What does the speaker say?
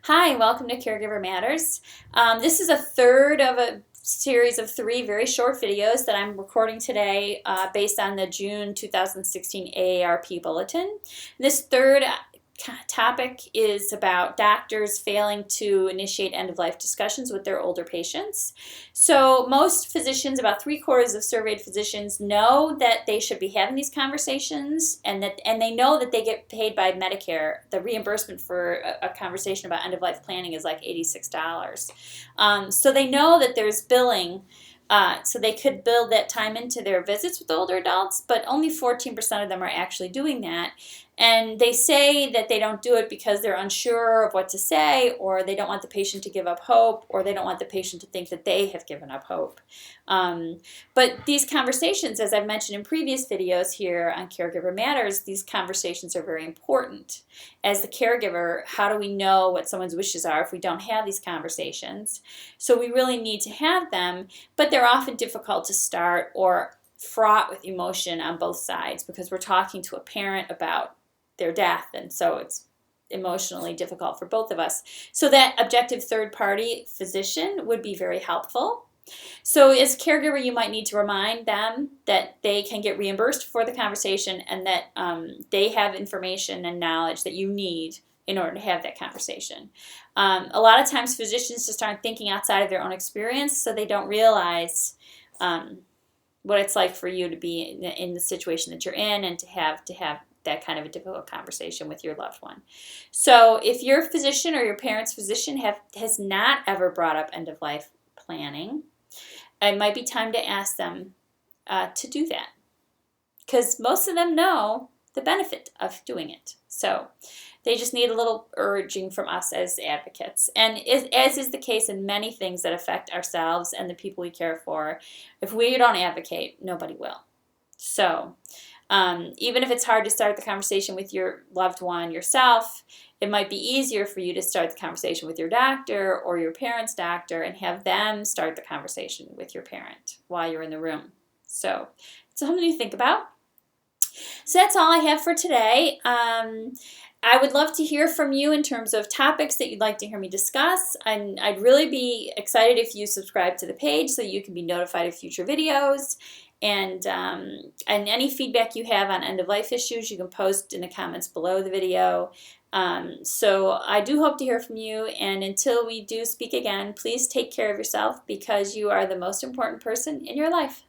Hi, welcome to Caregiver Matters. This is a third of a series of three very short videos that I'm recording today based on the June 2016 AARP Bulletin. This third topic is about doctors failing to initiate end-of-life discussions with their older patients. So most physicians, about 3/4 of surveyed physicians, know that they should be having these conversations, and they know that they get paid by Medicare. The reimbursement for a conversation about end-of-life planning is like $86. So they know that there's billing. So they could build that time into their visits with older adults, but only 14% of them are actually doing that. And they say that they don't do it because they're unsure of what to say, or they don't want the patient to give up hope, or they don't want the patient to think that they have given up hope. But these conversations, as I've mentioned in previous videos here on Caregiver Matters, these conversations are very important. As the caregiver, how do we know what someone's wishes are if we don't have these conversations? So we really need to have them, but they're often difficult to start or fraught with emotion on both sides because we're talking to a parent about their death, and so it's emotionally difficult for both of us. So that objective third-party physician would be very helpful. So as a caregiver, you might need to remind them that they can get reimbursed for the conversation and that they have information and knowledge that you need in order to have that conversation. A lot of times physicians just aren't thinking outside of their own experience, so they don't realize what it's like for you to be in the situation that you're in and to have that kind of a difficult conversation with your loved one. So if your physician or your parent's physician has not ever brought up end-of-life planning, it might be time to ask them to do that, because most of them know the benefit of doing it. So they just need a little urging from us as advocates. And as is the case in many things that affect ourselves and the people we care for, if we don't advocate, nobody will. So even if it's hard to start the conversation with your loved one yourself, it might be easier for you to start the conversation with your doctor or your parent's doctor and have them start the conversation with your parent while you're in the room. So it's something to think about. So that's all I have for today. I would love to hear from you in terms of topics that you'd like to hear me discuss. And I'd really be excited if you subscribe to the page so you can be notified of future videos. And any feedback you have on end-of-life issues, you can post in the comments below the video. So I do hope to hear from you. And until we do speak again, please take care of yourself because you are the most important person in your life.